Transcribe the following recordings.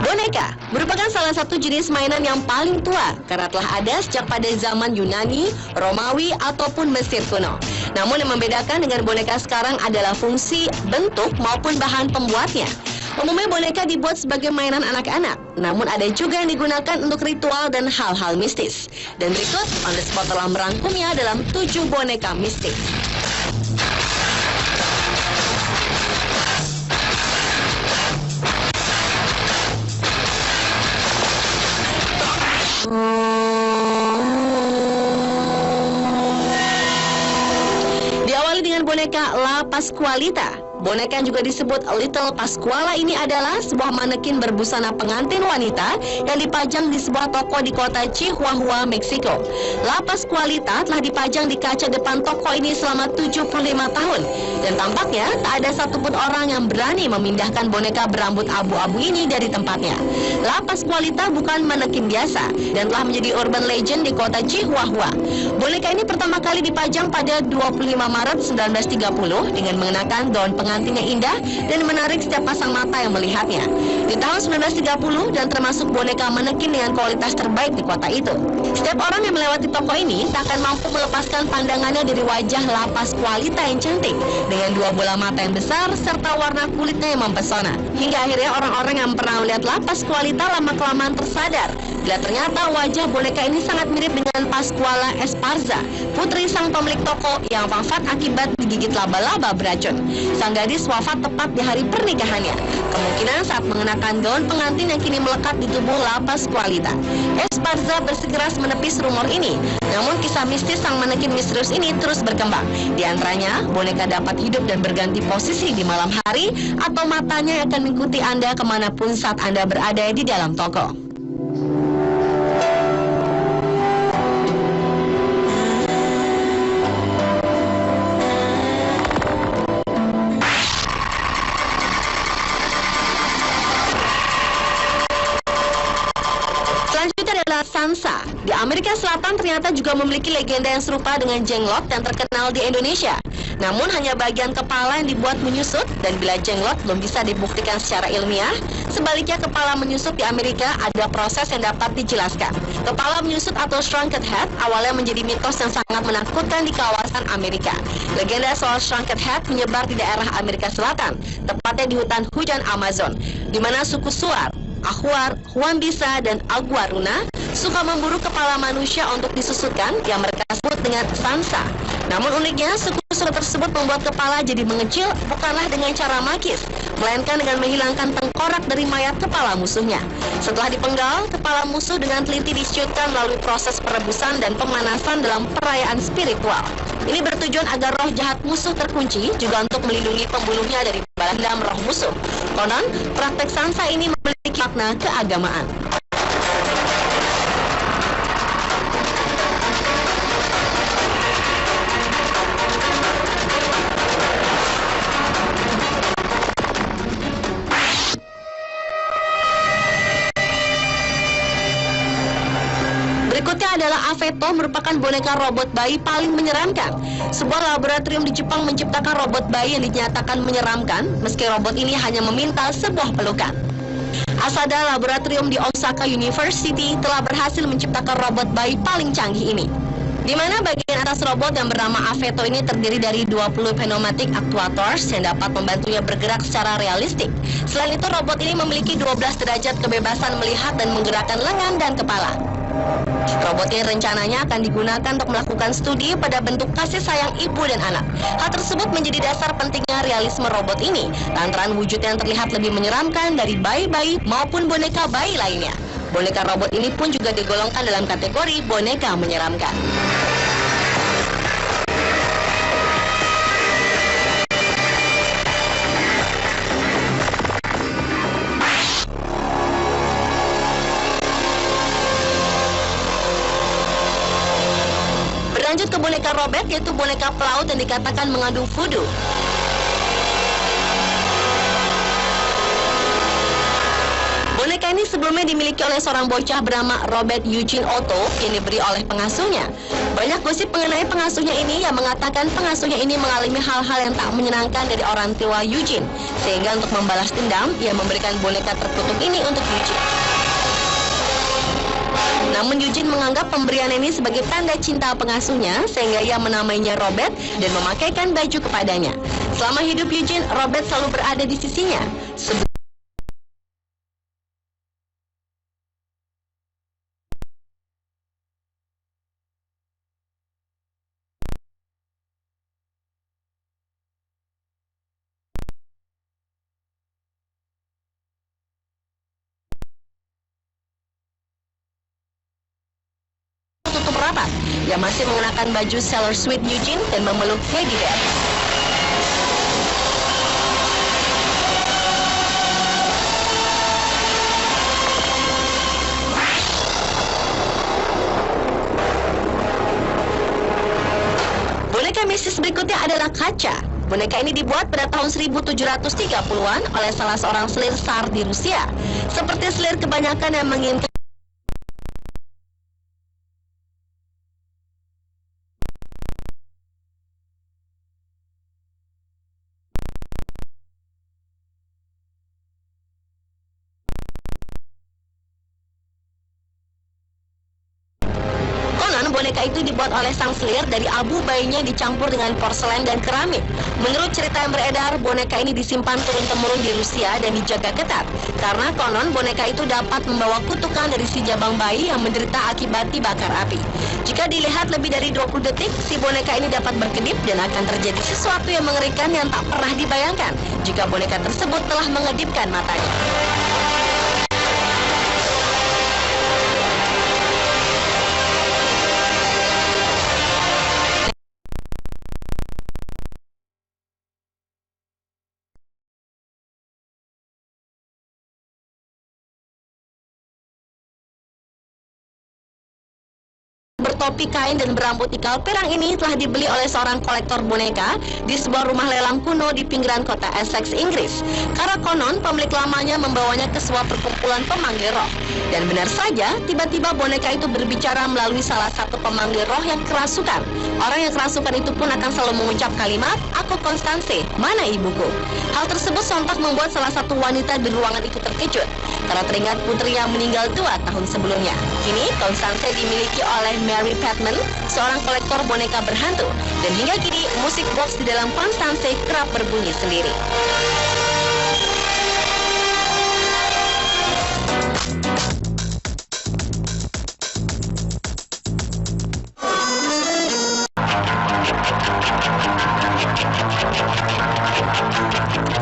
Boneka merupakan salah satu jenis mainan yang paling tua karena telah ada sejak pada zaman Yunani, Romawi, ataupun Mesir kuno. Namun yang membedakan dengan boneka sekarang adalah fungsi, bentuk, maupun bahan pembuatnya. Umumnya boneka dibuat sebagai mainan anak-anak, namun ada juga yang digunakan untuk ritual dan hal-hal mistis. Dan berikut, On The Spot telah merangkumnya dalam 7 boneka mistis. Diawali dengan boneka La Pascualita. Boneka yang juga disebut Little Pascuala ini adalah sebuah manekin berbusana pengantin wanita yang dipajang di sebuah toko di kota Chihuahua, Meksiko. La Pascualita telah dipajang di kaca depan toko ini selama 75 tahun. Dan tampaknya tak ada satupun orang yang berani memindahkan boneka berambut abu-abu ini dari tempatnya. La Pascualita bukan manekin biasa dan telah menjadi urban legend di kota Chihuahua. Boneka ini pertama kali dipajang pada 25 Maret 1930 dengan mengenakan gaun pengantin yang indah dan menarik setiap pasang mata yang melihatnya. Di tahun 1930 dan termasuk boneka manekin dengan kualitas terbaik di kota itu. Setiap orang yang melewati toko ini tak akan mampu melepaskan pandangannya dari wajah La Pascualita yang cantik dengan 2 bola mata yang besar serta warna kulitnya yang mempesona. Hingga akhirnya orang-orang yang pernah melihat La Pascualita lama-kelamaan tersadar bila ternyata wajah boneka ini sangat mirip dengan Pascuala Esparza, putri sang pemilik toko yang wafat akibat digigit laba-laba beracun. Sang gadis wafat tepat di hari pernikahannya. Kemungkinan saat mengenakan gaun pengantin yang kini melekat di tubuh La Pascualita. Esparza bersikeras menepis rumor ini. Namun kisah mistis sang manekin misterius ini terus berkembang. Di antaranya, boneka dapat hidup dan berganti posisi di malam hari atau matanya akan mengikuti Anda kemanapun saat Anda berada di dalam toko. Sansa. Di Amerika Selatan ternyata juga memiliki legenda yang serupa dengan jenglot yang terkenal di Indonesia. Namun hanya bagian kepala yang dibuat menyusut dan bila jenglot belum bisa dibuktikan secara ilmiah, sebaliknya kepala menyusut di Amerika ada proses yang dapat dijelaskan. Kepala menyusut atau shrunken head awalnya menjadi mitos yang sangat menakutkan di kawasan Amerika. Legenda soal shrunken head menyebar di daerah Amerika Selatan, tepatnya di hutan hujan Amazon, di mana suku Suar, Achuar, Huambisa, dan Aguaruna suka memburu kepala manusia untuk disusutkan yang mereka sebut dengan Sansa. Namun uniknya, suku-suku tersebut membuat kepala jadi mengecil bukanlah dengan cara magis, melainkan dengan menghilangkan tengkorak dari mayat kepala musuhnya. Setelah dipenggal, kepala musuh dengan teliti disiutkan melalui proses perebusan dan pemanasan dalam perayaan spiritual. Ini bertujuan agar roh jahat musuh terkunci, juga untuk melindungi pembunuhnya dari balas dendam roh musuh. Konon, praktek Sansa ini memiliki makna keagamaan. Berikutnya adalah Aveto, merupakan boneka robot bayi paling menyeramkan. Sebuah laboratorium di Jepang menciptakan robot bayi yang dinyatakan menyeramkan, meski robot ini hanya meminta sebuah pelukan. Asada Laboratorium di Osaka University telah berhasil menciptakan robot bayi paling canggih ini, di mana bagian atas robot yang bernama Aveto ini terdiri dari 20 pneumatic actuators yang dapat membantunya bergerak secara realistik. Selain itu, robot ini memiliki 12 derajat kebebasan melihat dan menggerakkan lengan dan kepala. Robot ini rencananya akan digunakan untuk melakukan studi pada bentuk kasih sayang ibu dan anak. Hal tersebut menjadi dasar pentingnya realisme robot ini, lantaran wujudnya yang terlihat lebih menyeramkan dari bayi-bayi maupun boneka bayi lainnya. Boneka robot ini pun juga digolongkan dalam kategori boneka menyeramkan. Lanjut ke boneka robek, yaitu boneka pelaut yang dikatakan mengandung voodoo. Boneka ini sebenarnya sebelumnya dimiliki oleh seorang bocah bernama Robert Eugene Otto yang diberi oleh pengasuhnya. Banyak gosip mengenai pengasuhnya ini yang mengatakan pengasuhnya ini mengalami hal-hal yang tak menyenangkan dari orang tua Eugene, sehingga untuk membalas dendam, ia memberikan boneka terkutuk ini untuk Eugene. Namun Eugene menganggap pemberian ini sebagai tanda cinta pengasuhnya, sehingga ia menamainya Robert dan memakaikan baju kepadanya. Selama hidup Eugene, Robert selalu berada di sisinya. Tutup rapat, ia masih mengenakan baju Sailor Sweet Eugene dan memeluk teddy bear. Boneka mistis berikutnya adalah Kacha. Boneka ini dibuat pada tahun 1730-an oleh salah seorang selir Tsar di Rusia. Seperti selir kebanyakan yang menginginkan boneka itu dibuat oleh sang selir dari abu bayinya dicampur dengan porselen dan keramik. Menurut cerita yang beredar, boneka ini disimpan turun-temurun di Rusia dan dijaga ketat. Karena konon boneka itu dapat membawa kutukan dari si jabang bayi yang menderita akibat dibakar api. Jika dilihat lebih dari 20 detik, si boneka ini dapat berkedip dan akan terjadi sesuatu yang mengerikan yang tak pernah dibayangkan jika boneka tersebut telah mengedipkan matanya. Bertopi kain dan berambut ikal perang ini telah dibeli oleh seorang kolektor boneka di sebuah rumah lelang kuno di pinggiran kota Essex, Inggris. Karena konon pemilik lamanya membawanya ke sebuah perkumpulan pemanggil roh. Dan benar saja, tiba-tiba boneka itu berbicara melalui salah satu pemanggil roh yang kerasukan. Orang yang kerasukan itu pun akan selalu mengucap kalimat, "Aku Konstanse, mana ibuku?" Hal tersebut sontak membuat salah satu wanita di ruangan itu terkejut karena teringat putrinya meninggal 2 tahun sebelumnya. Kini Konstanse dimiliki oleh Mary Patman, seorang kolektor boneka berhantu, dan hingga kini musik box di dalam Konstanse kerap berbunyi sendiri.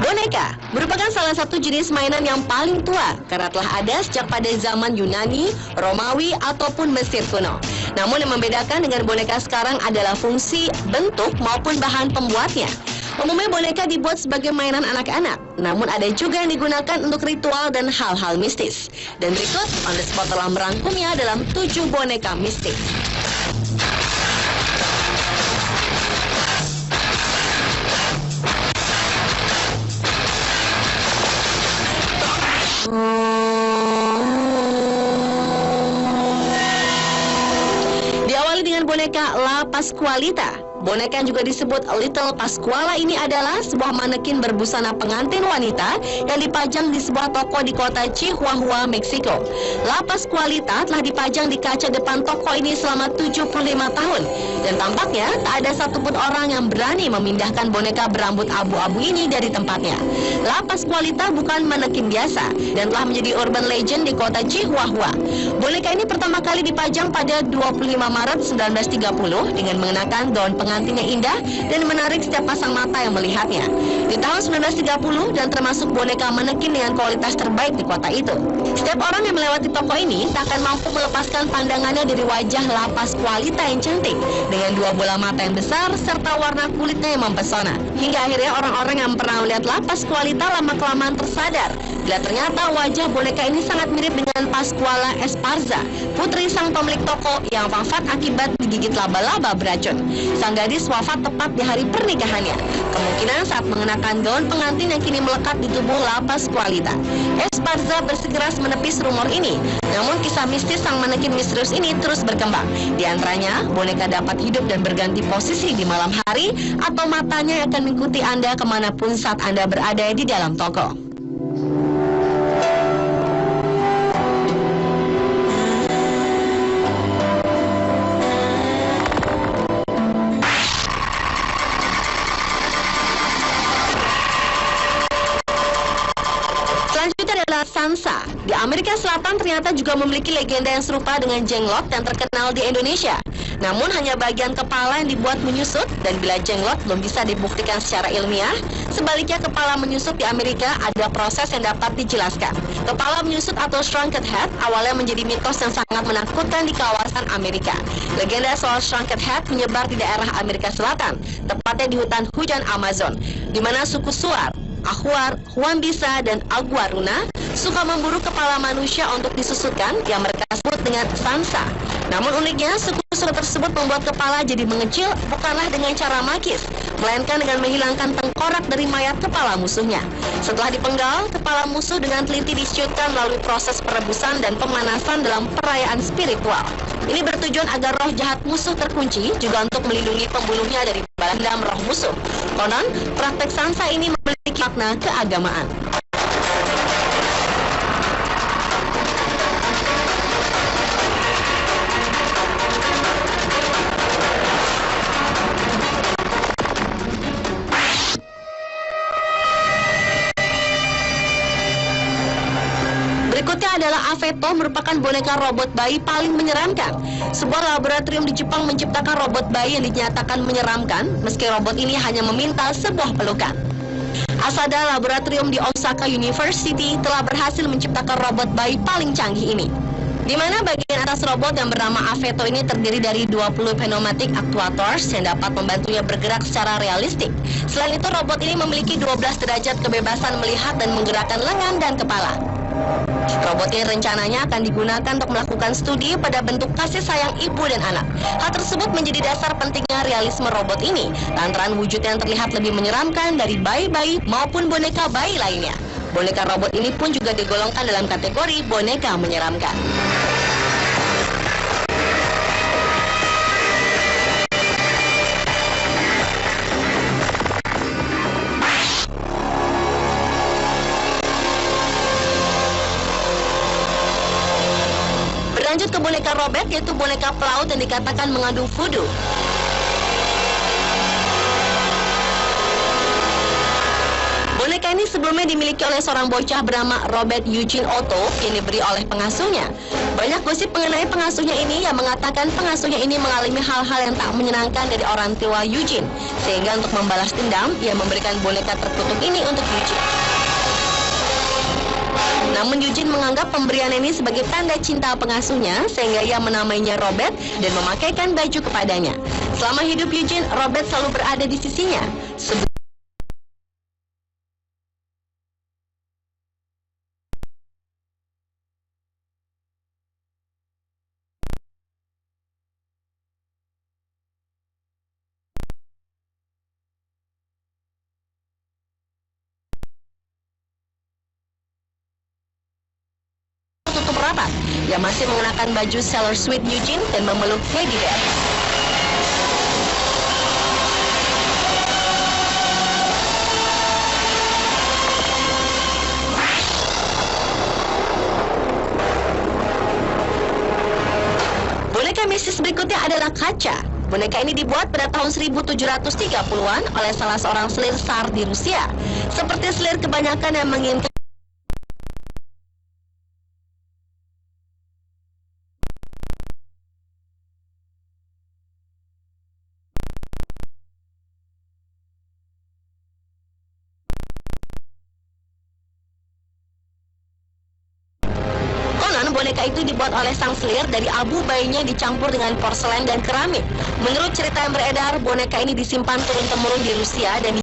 Boneka merupakan salah satu jenis mainan yang paling tua karena telah ada sejak pada zaman Yunani, Romawi, ataupun Mesir kuno. Namun yang membedakan dengan boneka sekarang adalah fungsi, bentuk, maupun bahan pembuatnya. Umumnya boneka dibuat sebagai mainan anak-anak, namun ada juga yang digunakan untuk ritual dan hal-hal mistis. Dan berikut, On The Spot telah merangkumnya dalam 7 boneka mistis. Diawali dengan boneka La Pasqualita. Boneka yang juga disebut Little Pasquala ini adalah sebuah manekin berbusana pengantin wanita yang dipajang di sebuah toko di kota Chihuahua, Meksiko. La Pasqualita telah dipajang di kaca depan toko ini selama 75 tahun. Dan tampaknya tak ada satupun orang yang berani memindahkan boneka berambut abu-abu ini dari tempatnya. La Pasqualita bukan manekin biasa dan telah menjadi urban legend di kota Chihuahua. Boneka ini pertama kali dipajang pada 25 Maret 1930 dengan mengenakan gaun pengantin yang indah dan menarik setiap pasang mata yang melihatnya. Di tahun 1930 dan termasuk boneka manekin dengan kualitas terbaik di kota itu. Setiap orang yang melewati toko ini tak akan mampu melepaskan pandangannya dari wajah La Pasqualita yang cantik dengan 2 bola mata yang besar serta warna kulitnya yang mempesona. Hingga akhirnya orang-orang yang pernah melihat La Pasqualita lama-kelamaan tersadar Bila ternyata wajah boneka ini sangat mirip dengan Pascuala Esparza, putri sang pemilik toko yang wafat akibat digigit laba-laba beracun. Sang gadis wafat tepat di hari pernikahannya, kemungkinan saat mengenakan gaun pengantin yang kini melekat di tubuh La Pascualita. Esparza bersikeras menepis rumor ini, namun kisah mistis sang manekin misterius ini terus berkembang. Di antaranya, boneka dapat hidup dan berganti posisi di malam hari, atau matanya akan mengikuti Anda kemanapun saat Anda berada di dalam toko. Selanjutnya adalah Sansa. Di Amerika Selatan ternyata juga memiliki legenda yang serupa dengan jenglot yang terkenal di Indonesia. Namun hanya bagian kepala yang dibuat menyusut, dan bila jenglot belum bisa dibuktikan secara ilmiah, sebaliknya kepala menyusut di Amerika ada proses yang dapat dijelaskan. Kepala menyusut atau shrunken head awalnya menjadi mitos yang sangat menakutkan di kawasan Amerika. Legenda soal shrunken head menyebar di daerah Amerika Selatan, tepatnya di hutan hujan Amazon, di mana suku Suar, Ahuar, Huambisa, dan Aguaruna suka memburu kepala manusia untuk disusutkan yang mereka sebut dengan Sansa. Namun uniknya, suku-suku tersebut membuat kepala jadi mengecil bukanlah dengan cara magis, melainkan dengan menghilangkan tengkorak dari mayat kepala musuhnya. Setelah dipenggal, kepala musuh dengan teliti disiutkan melalui proses perebusan dan pemanasan dalam perayaan spiritual. Ini bertujuan agar roh jahat musuh terkunci, juga untuk melindungi pembunuhnya dari balas dendam roh musuh. Konon, praktek Sansa ini memiliki makna keagamaan. Berikutnya adalah Aveto, merupakan boneka robot bayi paling menyeramkan. Sebuah laboratorium di Jepang menciptakan robot bayi yang dinyatakan menyeramkan, meski robot ini hanya meminta sebuah pelukan. Asada Laboratorium di Osaka University telah berhasil menciptakan robot bayi paling canggih ini, di mana bagian atas robot yang bernama Aveto ini terdiri dari 20 pneumatic actuators yang dapat membantunya bergerak secara realistik. Selain itu, robot ini memiliki 12 derajat kebebasan melihat dan menggerakkan lengan dan kepala. Robot ini rencananya akan digunakan untuk melakukan studi pada bentuk kasih sayang ibu dan anak. Hal tersebut menjadi dasar pentingnya realisme robot ini, lantaran wujudnya yang terlihat lebih menyeramkan dari bayi-bayi maupun boneka bayi lainnya. Boneka robot ini pun juga digolongkan dalam kategori boneka menyeramkan. Lanjut ke boneka robek, yaitu boneka pelaut yang dikatakan mengandung voodoo. Boneka ini sebelumnya dimiliki oleh seorang bocah bernama Robert Eugene Otto yang diberi oleh pengasuhnya. Banyak gosip mengenai pengasuhnya ini yang mengatakan pengasuhnya ini mengalami hal-hal yang tak menyenangkan dari orang tua Eugene, sehingga untuk membalas dendam, ia memberikan boneka terkutuk ini untuk Eugene. Namun Eugene menganggap pemberian ini sebagai tanda cinta pengasuhnya, sehingga ia menamainya Robert dan memakaikan baju kepadanya. Selama hidup Eugene, Robert selalu berada di sisinya. Tutup rapat, yang masih mengenakan baju Sailor Sweet Eugene dan memeluk teddy bear. Boneka mistis berikutnya adalah Kaca. Boneka ini dibuat pada tahun 1730-an oleh salah seorang selir Tsar di Rusia. Seperti selir kebanyakan yang menginginkan boneka itu dibuat oleh sang selir dari abu bayinya dicampur dengan porselen dan keramik. Menurut cerita yang beredar, boneka ini disimpan turun-temurun di Rusia dan